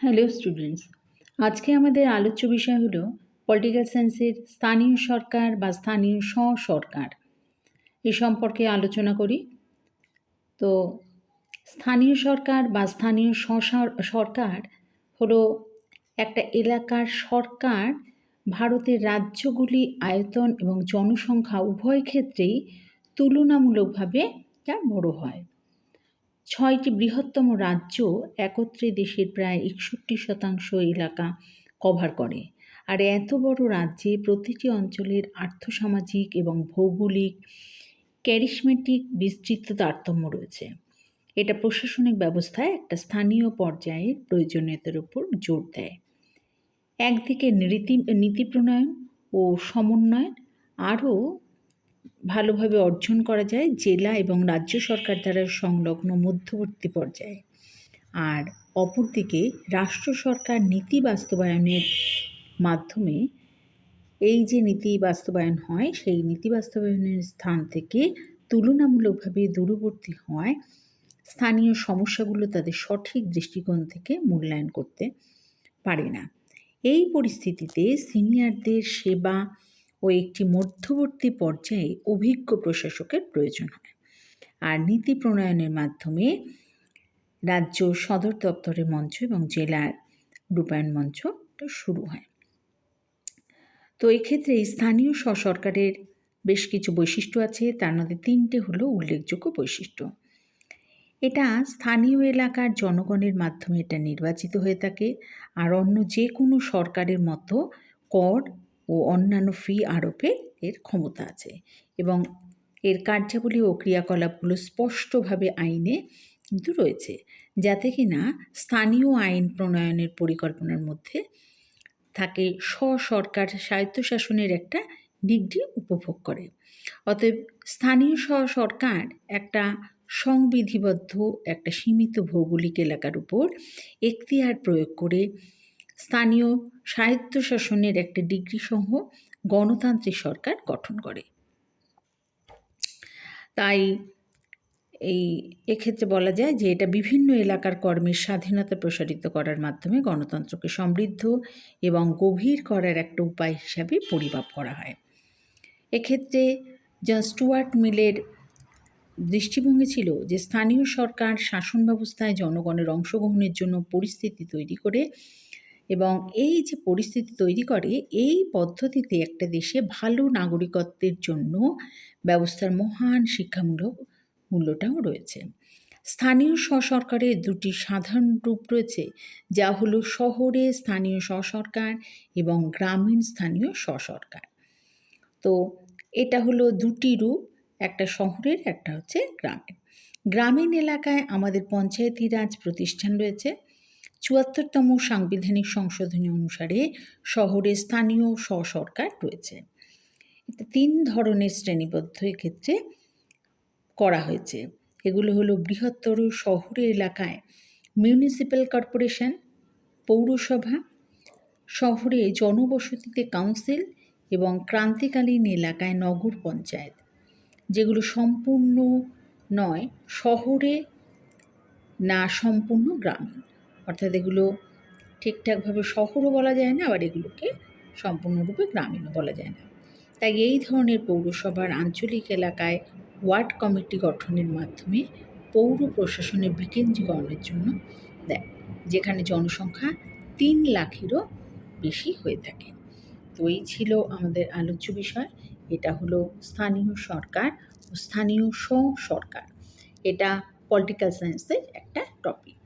Hello students, আজকে আমাদের আলোচ্য বিষয় হলো পলিটিক্যাল সায়েন্সের স্থানীয় সরকার বা স্থানীয় স্ব-সরকার এ সম্পর্কে আলোচনা করি। তো স্থানীয় সরকার বা স্থানীয় সরকার হলো একটা এলাকার সরকার ভারতের রাজ্যগুলি আয়তন এবং জনসংখ্যা উভয় ক্ষেত্রেই তুলনামূলকভাবে তা বড় হয়। ৬টি বৃহত্তম রাজ্য একত্রে দেশের প্রায় ৬১% এলাকা কভার করে। আর এত বড় রাজ্যে প্রতিটি অঞ্চলের আর্থসামাজিক এবং ভৌগোলিক ক্যারিসমেটিক বিস্তৃত তারতম্য রয়েছে। এটা প্রশাসনিক ব্যবস্থায় একটা স্থানীয় পর্যায়ের প্রয়োজনীয়তার উপর জোর দেয়। একদিকে নীতি প্রণয়ন ও সমন্বয় আরও ভালোভাবে অর্জন করা যায় জেলা এবং রাজ্য সরকার দ্বারা সংলগ্ন মধ্যবর্তী পর্যায়ে, আর অপরদিকে রাষ্ট্র সরকার নীতি বাস্তবায়নের মাধ্যমে এই যে নীতি বাস্তবায়ন হয় সেই নীতি বাস্তবায়নের স্থান থেকে তুলনামূলকভাবে দূরবর্তী হওয়ায় স্থানীয় সমস্যাগুলো তাদের সঠিক দৃষ্টিকোণ থেকে মূল্যায়ন করতে পারে না। এই পরিস্থিতিতে সিনিয়রদের সেবা ও একটি মধ্যবর্তী পর্যায়ে অভিজ্ঞ প্রশাসকের প্রয়োজন হয়। আর নীতি প্রণয়নের মাধ্যমে রাজ্য সদর দপ্তরের মঞ্চ এবং জেলার রূপায়ণ মঞ্চ শুরু হয়। তো এক্ষেত্রে স্থানীয় সরকারের বেশ কিছু বৈশিষ্ট্য আছে, তার মধ্যে 3টে হলো উল্লেখযোগ্য বৈশিষ্ট্য। এটা স্থানীয় এলাকার জনগণের মাধ্যমে এটা নির্বাচিত হয়ে থাকে, আর অন্য যে কোনো সরকারের মতো কর ও অন্যান্য ফি আরোপের এর ক্ষমতা আছে, এবং এর কার্যাবলী ও ক্রিয়াকলাপগুলো স্পষ্টভাবে আইনে কিন্তু রয়েছে, যাতে কিনা স্থানীয় আইন প্রণয়নের পরিকল্পনার মধ্যে থাকে সরকার স্বায়ত্তশাসনের একটা ডিগ্রি উপভোগ করে। অতএব স্থানীয় সরকার একটা সংবিধিবদ্ধ একটা সীমিত ভৌগোলিক এলাকার উপর এখতিয়ার প্রয়োগ করে স্থানীয় স্বায়ত্তশাসনের একটা ডিগ্রি সহ গণতান্ত্রিক সরকার গঠন করে। তাই এক্ষেত্রে বলা যায় যে এটা বিভিন্ন এলাকার কর্মের স্বাধীনতা প্রসারিত করার মাধ্যমে গণতন্ত্রকে সমৃদ্ধ এবং গভীর করার একটা উপায় হিসাবে পরিমাপ করা হয়। এক্ষেত্রে জন স্টুয়ার্ট মিলের দৃষ্টিভঙ্গি ছিল যে স্থানীয় সরকার শাসন ব্যবস্থায় জনগণের অংশগ্রহণের জন্য পরিস্থিতি তৈরি করে, এবং এই যে পরিস্থিতি তৈরি করে এই পদ্ধতিতে একটা দেশে ভালো নাগরিকত্বের জন্য ব্যবস্থার মহান শিক্ষামূলক মূল্যটাও রয়েছে। স্থানীয় সরকারের দুটি সাধারণ রূপ রয়েছে, যা হলো শহরে স্থানীয় সরকার এবং গ্রামীণ স্থানীয় সরকার। তো এটা হলো দুটি রূপ, একটা শহরের, একটা হচ্ছে গ্রামের। গ্রামীণ এলাকায় আমাদের পঞ্চায়েতি রাজ প্রতিষ্ঠান রয়েছে। ৭৪তম সাংবিধানিক সংশোধনী অনুসারে শহরে স্থানীয় সরকার রয়েছে। এটা 3 ধরনের শ্রেণীবদ্ধ এক্ষেত্রে করা হয়েছে। এগুলো হলো বৃহত্তর শহরে এলাকায় মিউনিসিপ্যাল কর্পোরেশন, পৌরসভা, শহরে জনবসতিতে কাউন্সিল এবং ক্রান্তিকালীন এলাকায় নগর পঞ্চায়েত, যেগুলো সম্পূর্ণ নয় শহরে না সম্পূর্ণ গ্রামীণ, অর্থাৎ এগুলো ঠিকঠাকভাবে শহরও বলা যায় না, আবার এগুলোকে সম্পূর্ণরূপে গ্রামীণও বলা যায় না। তাই এই ধরনের পৌরসভার আঞ্চলিক এলাকায় ওয়ার্ড কমিটি গঠনের মাধ্যমে পৌর প্রশাসনের বিকেন্দ্রীকরণের জন্য দেয়, যেখানে জনসংখ্যা 3 লাখেরও বেশি হয়ে থাকে। তো এই ছিল আমাদের আলোচ্য বিষয়। এটা হলো স্থানীয় সরকার ও স্থানীয় সরকার। এটা পলিটিক্যাল সায়েন্সের একটা টপিক।